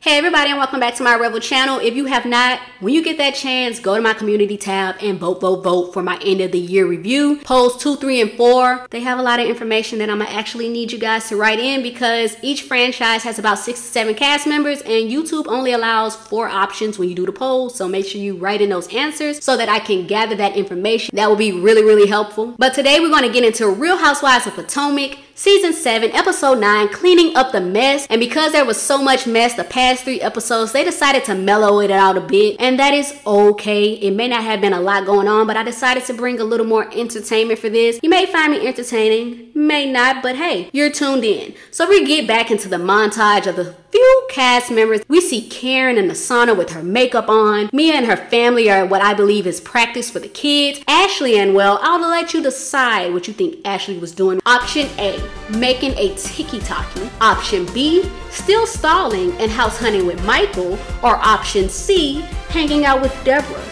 Hey everybody, and welcome back to my Revel channel. If you have not, when you get that chance, go to my community tab and vote for my end of the year review. Polls 2, 3, and 4. They have a lot of information that I'm gonna actually need you guys to write in because each franchise has about 6 to 7 cast members and YouTube only allows 4 options when you do the poll. So make sure you write in those answers so that I can gather that information. That will be really helpful. But today we're gonna get into Real Housewives of Potomac, Season 7, Episode 9, Cleaning Up the Mess. And because there was so much mess the past 3 episodes, they decided to mellow it out a bit. And that is okay. It may not have been a lot going on, but I decided to bring a little more entertainment for this. You may find me entertaining, may not, but hey, you're tuned in. So we get back into the montage of the few cast members. We see Karen in the sauna with her makeup on. Mia and her family are what I believe is practice for the kids. Ashley and, well, I'll let you decide what you think Ashley was doing. Option A, making a tiki-taki. Option B, still stalling and house hunting with Michael. Or option C, hanging out with Deborah.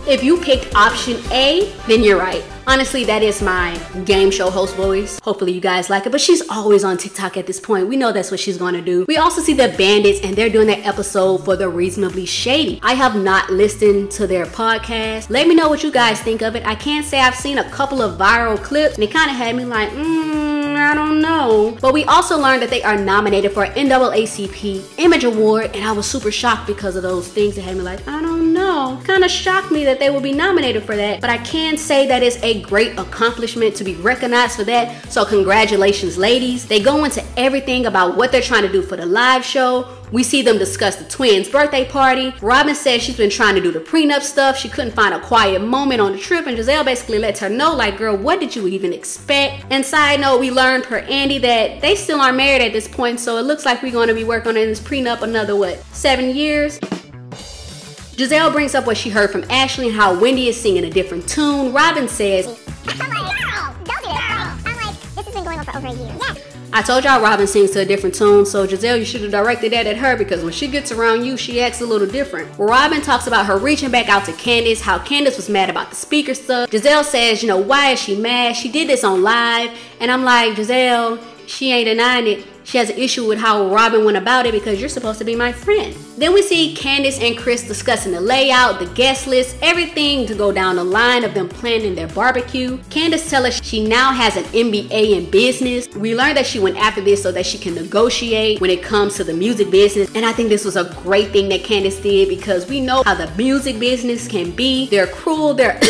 If you picked option A, then you're right. Honestly, that is my game show host voice. Hopefully you guys like it, but she's always on TikTok at this point. We know that's what she's gonna do. We also see the Bandits, and they're doing their episode for the Reasonably Shady. I have not listened to their podcast. Let me know what you guys think of it. I can't say I've seen a couple of viral clips, and it kind of had me like, I don't know. But we also learned that they are nominated for an NAACP Image Award, and I was super shocked because of those things that had me like, I don't know. Kind of shocked me that they will be nominated for that, but I can say that it's a great accomplishment to be recognized for that. So congratulations, ladies. They go into everything about what they're trying to do for the live show. We see them discuss the twins' birthday party. Robin says she's been trying to do the prenup stuff. She couldn't find a quiet moment on the trip, and Giselle basically lets her know, like, girl, what did you even expect? And side note, we learned per Andy that they still aren't married at this point, so it looks like we're going to be working on this prenup another, what, 7 years? Giselle brings up what she heard from Ashley and how Wendy is singing a different tune. Robin says, I'm like, girl, don't do that, girl. I'm like, this has been going on for over a year. Yeah. I told y'all Robin sings to a different tune, so Giselle, you should have directed that at her because when she gets around you, she acts a little different. Robin talks about her reaching back out to Candace, how Candace was mad about the speaker stuff. Giselle says, you know, why is she mad? She did this on live. And I'm like, Giselle, she ain't denying it. She has an issue with how Robin went about it because you're supposed to be my friend. Then we see Candace and Chris discussing the layout, the guest list, everything to go down the line of them planning their barbecue. Candace tells us she now has an MBA in business. We learned that she went after this so that she can negotiate when it comes to the music business. And I think this was a great thing that Candace did because we know how the music business can be. They're cruel, they're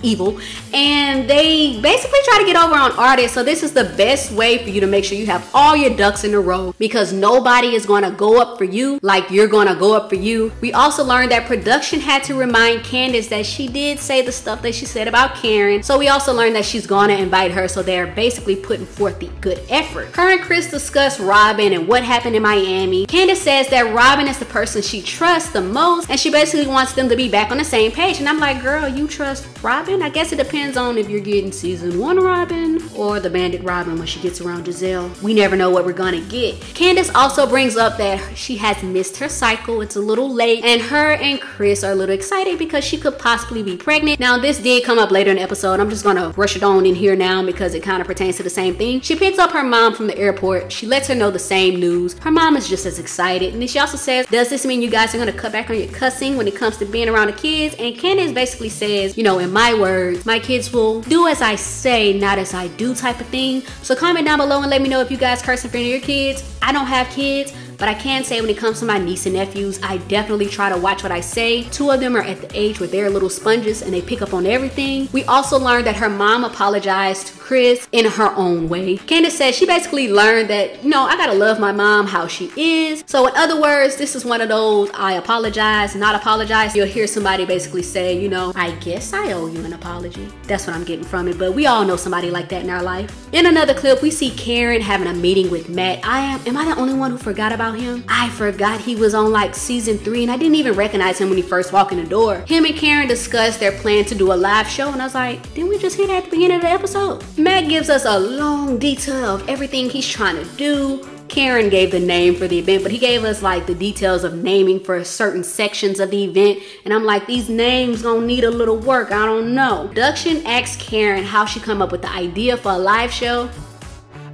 evil, and they basically try to get over on artists. So this is the best way for you to make sure you have all your ducks in a row because nobody is going to go up for you like you're going to go up for you. We also learned that production had to remind Candace that she did say the stuff that she said about Karen. So we also learned that she's going to invite her, so they're basically putting forth the good effort. Her and Chris discuss Robin and what happened in Miami. Candace says that Robin is the person she trusts the most, and she basically wants them to be back on the same page. And I'm like, girl, you trust Robin? I guess it depends on if you're getting season 1 Robin or the Bandit Robin when she gets around Giselle. We never know what we're gonna get. Candace also brings up that she has missed her cycle. It's a little late, and her and Chris are a little excited because she could possibly be pregnant. Now, this did come up later in the episode. I'm just gonna rush it on in here now because it kind of pertains to the same thing. She picks up her mom from the airport. She lets her know the same news. Her mom is just as excited, and then she also says, does this mean you guys are gonna cut back on your cussing when it comes to being around the kids? And Candace basically says, you know, in my words, my kids will do as I say, not as I do type of thing. So comment down below and let me know if you guys curse in front of your kids. I don't have kids, but I can say when it comes to my niece and nephews, I definitely try to watch what I say. 2 of them are at the age where they're little sponges and they pick up on everything. We also learned that her mom apologized to Chris in her own way. Candace says she basically learned that, you know, I gotta love my mom how she is. So in other words, this is one of those I apologize, not apologize. You'll hear somebody basically say, you know, I guess I owe you an apology. That's what I'm getting from it, but we all know somebody like that in our life. In another clip, we see Karen having a meeting with Matt. Am I the only one who forgot about him? I forgot he was on like season 3 and I didn't even recognize him when he first walked in the door. Him and Karen discussed their plan to do a live show, and I was like, didn't we just hear that at the beginning of the episode? Matt gives us a long detail of everything he's trying to do. Karen gave the name for the event, but he gave us like the details of naming for certain sections of the event. And I'm like, these names gonna need a little work, I don't know. Production asked Karen how she come up with the idea for a live show.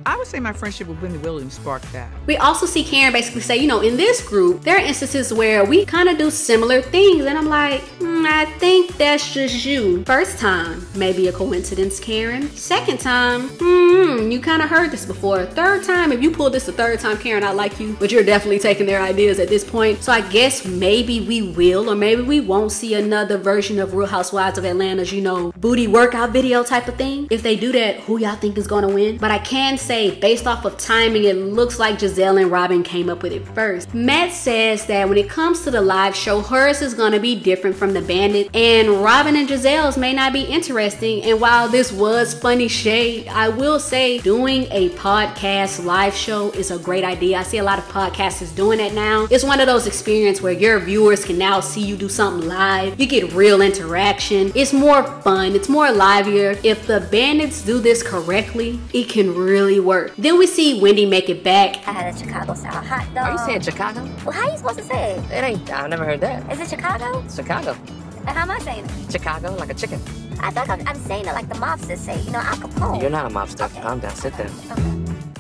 I would say my friendship with Wendy Williams sparked that. We also see Karen basically say, you know, in this group, there are instances where we kind of do similar things. And I'm like, I think that's just you. First time, maybe a coincidence, Karen. Second time, you kind of heard this before. Third time, if you pull this the third time, Karen, I like you, but you're definitely taking their ideas at this point. So I guess maybe we will, or maybe we won't see another version of Real Housewives of Atlanta's, you know, booty workout video type of thing. If they do that, who y'all think is gonna win? But I can say, based off of timing, it looks like Giselle and Robin came up with it first. Matt says that when it comes to the live show, hers is gonna be different from the Bandit, and Robin and Giselle's may not be interesting. And while this was funny shade, I will say doing a podcast live show is a great idea. I see a lot of podcasters doing that now. It's one of those experiences where your viewers can now see you do something live. You get real interaction. It's more fun. It's more livelier. If the Bandits do this correctly, it can really work. Then we see Wendy make it back. I had a Chicago style hot dog. Are you saying Chicago? Well, how are you supposed to say it? It ain't. I've never heard that. Is it Chicago? Chicago. How am I saying it? Chicago, like a chicken. I thought I'm saying it like the mobsters say. You know, Al Capone. You're not a mobster. Okay. Calm down. Sit down. Okay.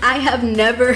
I have never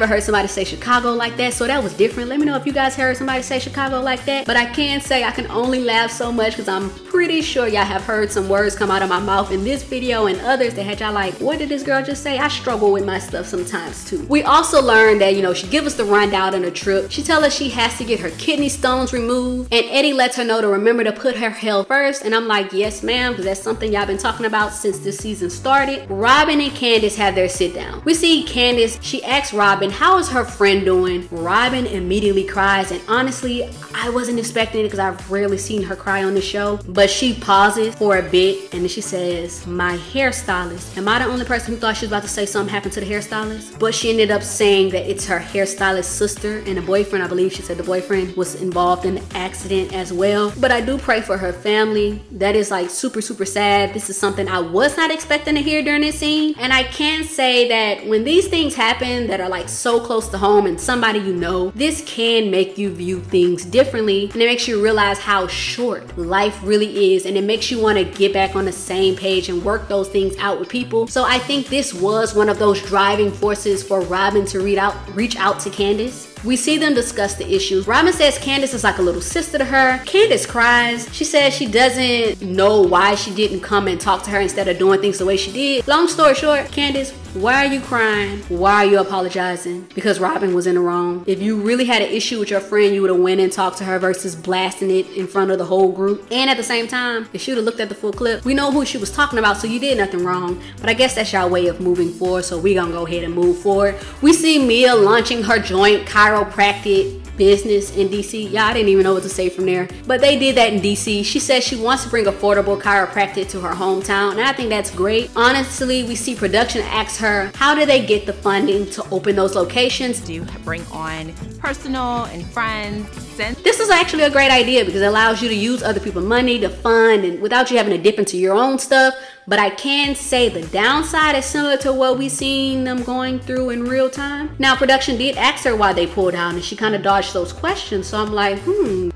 heard somebody say Chicago like that, so that was different. Let me know if you guys heard somebody say Chicago like that. But I can say I can only laugh so much because I'm pretty sure y'all have heard some words come out of my mouth in this video and others that had y'all like, what did this girl just say? I struggle with my stuff sometimes too. We also learned that, you know, she give us the rundown on her trip. She tell us she has to get her kidney stones removed, and Eddie lets her know to remember to put her health first. And I'm like, yes ma'am, because that's something y'all been talking about since this season started. Robin and Candace have their sit down. We see Candace, she asks Robin, how is her friend doing? Robin immediately cries, and honestly, I wasn't expecting it because I've rarely seen her cry on the show, but she pauses for a bit and then she says, my hairstylist. Am I the only person who thought she was about to say something happened to the hairstylist? But she ended up saying that it's her hairstylist's sister and a boyfriend. I believe she said the boyfriend was involved in the accident as well. But I do pray for her family. That is like super sad. This is something I was not expecting to hear during this scene. And I can say that when these things happen that are like so close to home and somebody you know, this can make you view things differently, and it makes you realize how short life really is, and it makes you want to get back on the same page and work those things out with people. So I think this was one of those driving forces for Robin to reach out to Candace. We see them discuss the issues. Robin says Candace is like a little sister to her. Candace cries. She says she doesn't know why she didn't come and talk to her instead of doing things the way she did. Long story short, Candace, why are you crying? Why are you apologizing? Because Robin was in the wrong. If you really had an issue with your friend, you would have went and talked to her versus blasting it in front of the whole group. And at the same time, if she would have looked at the full clip, we know who she was talking about, so you did nothing wrong. But I guess that's y'all way of moving forward, so we gonna go ahead and move forward. We see Mia launching her joint chiropractic business in DC. Y'all didn't even know what to say from there, but they did that in DC. She says she wants to bring affordable chiropractic to her hometown, and I think that's great. Honestly, we see production ask her, how do they get the funding to open those locations? Do bring on personal and friends. This is actually a great idea because it allows you to use other people's money to fund and without you having to dip into your own stuff. But I can say the downside is similar to what we seen them going through in real time. Now, production did ask her why they pulled out, and she kind of dodged those questions. So I'm like,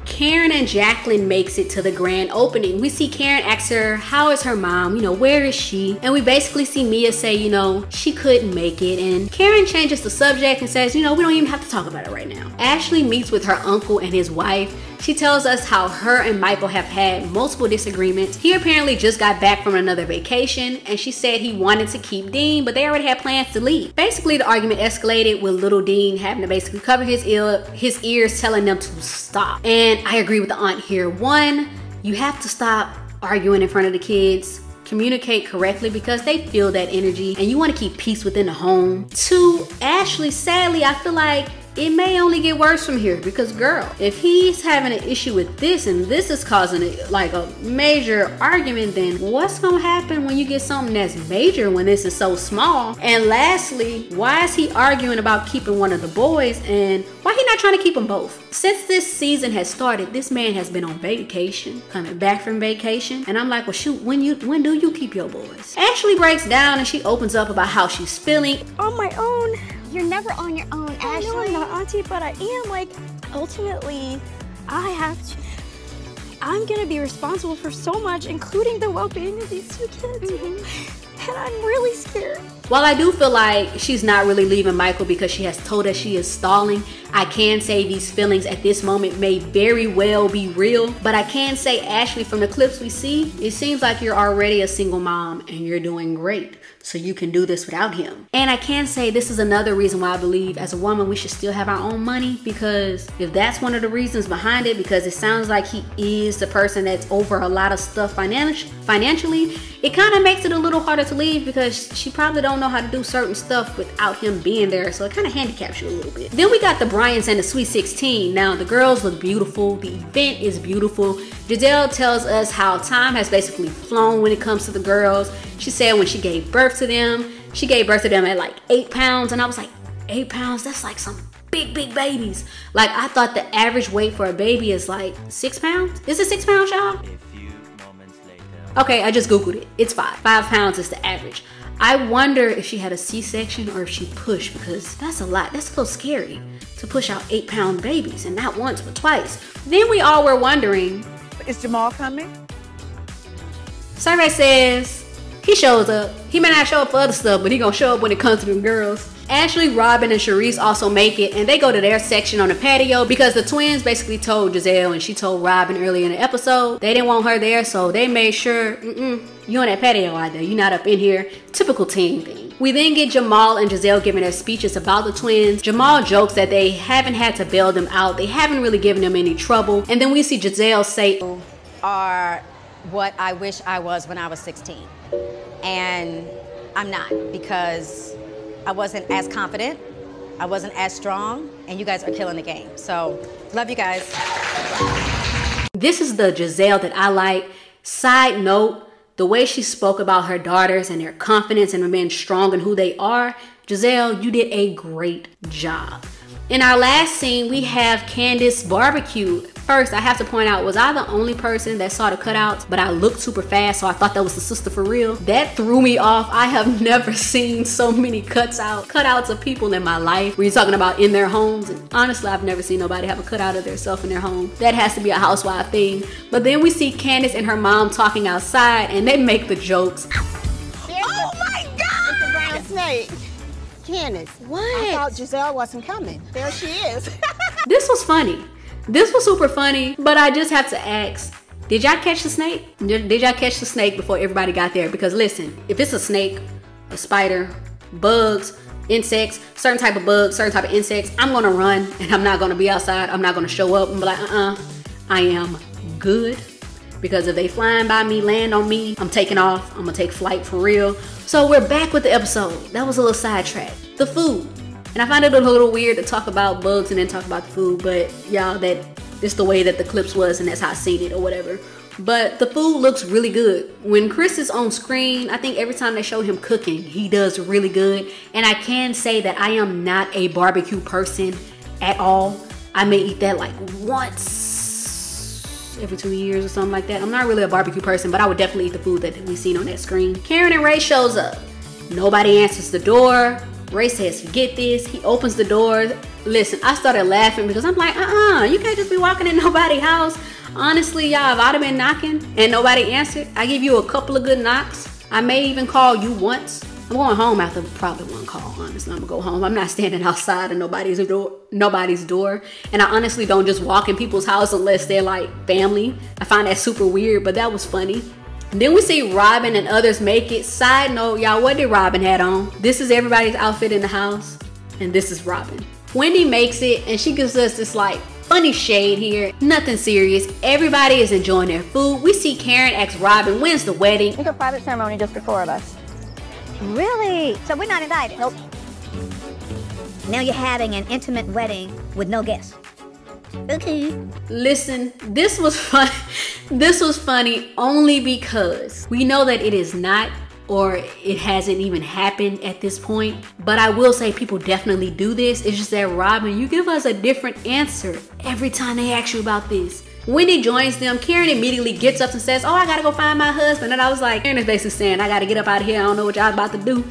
Karen and Jacqueline makes it to the grand opening. We see Karen ask her, how is her mom? You know, where is she? And we basically see Mia say, you know, she couldn't make it. And Karen changes the subject and says, you know, we don't even have to talk about it right now. Ashley meets with her uncle and his wife. She tells us how her and Michael have had multiple disagreements. He apparently just got back from another vacation, and she said he wanted to keep Dean, but they already had plans to leave. Basically, the argument escalated with little Dean having to basically cover his ears, telling them to stop. And I agree with the aunt here. One, you have to stop arguing in front of the kids. Communicate correctly because they feel that energy, and you want to keep peace within the home. Two, Ashley, sadly, I feel like it may only get worse from here because, girl, if he's having an issue with this and this is causing it like a major argument, then what's gonna happen when you get something that's major when this is so small? And lastly, why is he arguing about keeping one of the boys, and why he not trying to keep them both? Since this season has started, this man has been on vacation, coming back from vacation, and I'm like, well, shoot, when do you keep your boys? Ashley breaks down and she opens up about how she's feeling. On my own. You're never on your own, Ashley. I know I'm not auntie, but I am. Like, ultimately, I'm gonna be responsible for so much, including the well-being of these two kids. and I'm really scared. While I do feel like she's not really leaving Michael because she has told us she is stalling, I can say these feelings at this moment may very well be real. But I can say, Ashley, from the clips we see, it seems like you're already a single mom and you're doing great. So you can do this without him. And I can say this is another reason why I believe as a woman we should still have our own money, because if that's one of the reasons behind it, because it sounds like he is the person that's over a lot of stuff financially, it kind of makes it a little harder to leave because she probably don't know how to do certain stuff without him being there. So it kind of handicaps you a little bit. Then we got the Bryants and the Sweet 16. Now the girls look beautiful. The event is beautiful. Giselle tells us how time has basically flown when it comes to the girls. She said when she gave birth to them, she gave birth to them at like 8 pounds. And I was like, 8 pounds? That's like some big babies. Like, I thought the average weight for a baby is like 6 pounds. Is it 6 pounds, y'all? Okay, I just Googled it. It's 5. 5 pounds is the average. I wonder if she had a C-section or if she pushed, because that's a lot. That's a little scary to push out 8-pound babies, and not once, but twice. Then we all were wondering, Is Jamal coming? survey says he shows up. He may not show up for other stuff, but he gonna show up when it comes to them girls. Ashley, Robin, and Charisse also make it, and they go to their section on the patio because the twins basically told Giselle, and she told Robin earlier in the episode, they didn't want her there, so they made sure, you on that patio out there, you not up in here. Typical teen thing. We then get Jamal and Giselle giving their speeches about the twins. Jamal jokes that they haven't had to bail them out. They haven't really given them any trouble. And then we see Giselle say, are what I wish I was when I was 16. And I'm not, because I wasn't as confident, I wasn't as strong, and you guys are killing the game. So, love you guys. this is the Giselle that I like. Side note, the way she spoke about her daughters and their confidence and being strong in who they are, Giselle, you did a great job. In our last scene, we have Candace barbecued. First, I have to point out, was I the only person that saw the cutouts, but I looked super fast, so I thought that was the sister for real? That threw me off. I have never seen so many cutouts of people in my life. Were you talking about in their homes? And honestly, I've never seen nobody have a cutout of themselves in their home. That has to be a housewife thing. But then we see Candace and her mom talking outside, and they make the jokes. Oh my God! It's a brown snake. Candace, What? I thought Giselle wasn't coming. There she is. This was funny. This was super funny, but I just have to ask, did y'all catch the snake? Did y'all catch the snake before everybody got there? Because listen, if it's a snake, a spider, bugs, insects, certain type of bugs, certain type of insects, I'm gonna run and I'm not gonna be outside. I'm not gonna show up and be like, I am good. Because if they flying by me, land on me, I'm taking off. I'm gonna take flight for real. So we're back with the episode. That was a little sidetrack. The food. And I find it a little weird to talk about bugs and then talk about the food, but y'all, that's the way that the clips was and that's how I seen it or whatever. But the food looks really good. When Chris is on screen, I think every time they show him cooking, he does really good. And I can say that I am not a barbecue person at all. I may eat that like once every 2 years or something like that. I'm not really a barbecue person, but I would definitely eat the food that we seen on that screen. Karen and Ray shows up. Nobody answers the door. Ray says, forget this. He opens the door. Listen, I started laughing because I'm like, you can't just be walking in nobody's house. Honestly, y'all, if I'd have been knocking and nobody answered, I give you a couple of good knocks. I may even call you once. I'm going home after probably one call, honestly. I'm gonna go home. I'm not standing outside of nobody's door. And I honestly don't just walk in people's house unless they're like family. I find that super weird, but that was funny. Then we see Robin and others make it. Side note, y'all, what did Robin had on? This is everybody's outfit in the house, and this is Robin. Wendy makes it, and she gives us this like funny shade here. Nothing serious. Everybody is enjoying their food. We see Karen ask Robin, when's the wedding? It's a private ceremony just for 4 of us. Really? So we're not invited? Nope. Now you're having an intimate wedding with no guests. Okay. Listen, this was fun. This was funny only because we know that it is not, or it hasn't even happened at this point. But I will say people definitely do this. It's just that, Robin, you give us a different answer every time they ask you about this. Wendy joins them. Karen immediately gets up and says, oh, I gotta go find my husband. And I was like, Karen is basically saying, I gotta get up out of here. I don't know what y'all about to do.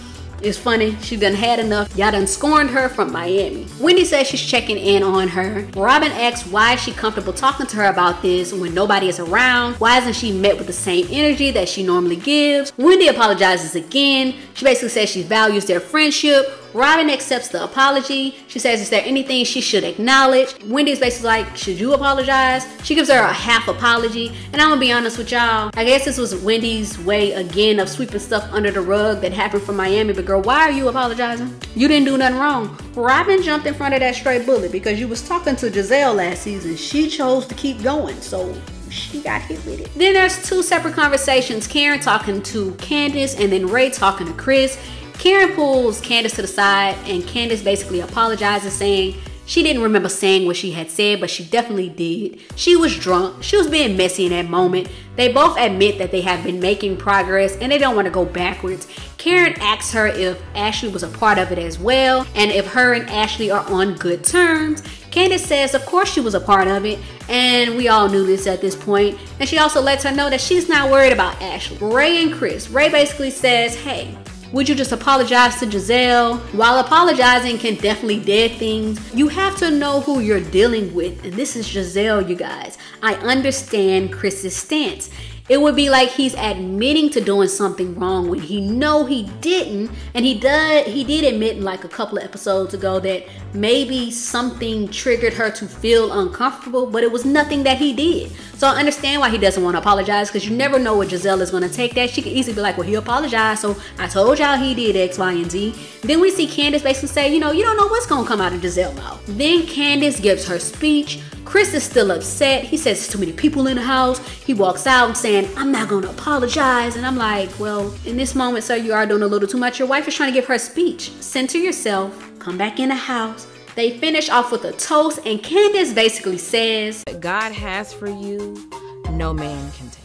It's funny, she done had enough. Y'all done scorned her from Miami. Wendy says she's checking in on her. Robin asks why is she comfortable talking to her about this when nobody is around. Why isn't she met with the same energy that she normally gives? Wendy apologizes again. She basically says she values their friendship. Robin accepts the apology. She says, is there anything she should acknowledge? Wendy's basically like, should you apologize? She gives her a half apology. And I'm gonna be honest with y'all, I guess this was Wendy's way again of sweeping stuff under the rug that happened from Miami. But girl, why are you apologizing? You didn't do nothing wrong. Robin jumped in front of that stray bullet because you was talking to Giselle last season. She chose to keep going, so she got hit with it. Then there's two separate conversations. Karen talking to Candace and then Ray talking to Chris. Karen pulls Candace to the side and Candace basically apologizes, saying she didn't remember saying what she had said, but she definitely did. She was drunk. She was being messy in that moment. They both admit that they have been making progress and they don't want to go backwards. Karen asks her if Ashley was a part of it as well and if her and Ashley are on good terms. Candace says of course she was a part of it, and we all knew this at this point. And she also lets her know that she's not worried about Ashley. Ray and Chris. Ray basically says, hey, would you just apologize to Giselle? While apologizing can definitely dead things, you have to know who you're dealing with. And this is Giselle, you guys. I understand Chris's stance. It would be like he's admitting to doing something wrong when he know he didn't. And he did admit like a couple of episodes ago that maybe something triggered her to feel uncomfortable, but it was nothing that he did. So I understand why he doesn't want to apologize, because you never know what Giselle is going to take that. She could easily be like, well, he apologized, so I told y'all he did X, Y, and Z. Then we see Candace basically say, you know, you don't know what's going to come out of Giselle's mouth. Then Candace gives her speech. Chris is still upset. He says there's too many people in the house. He walks out saying, I'm not going to apologize. And I'm like, well, in this moment, sir, you are doing a little too much. Your wife is trying to give her speech. Center yourself. Come back in the house. They finish off with a toast, and Candace basically says, What God has for you, no man can take.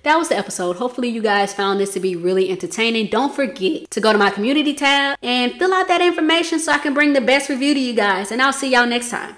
That was the episode. Hopefully you guys found this to be really entertaining. Don't forget to go to my community tab and fill out that information so I can bring the best review to you guys. And I'll see y'all next time.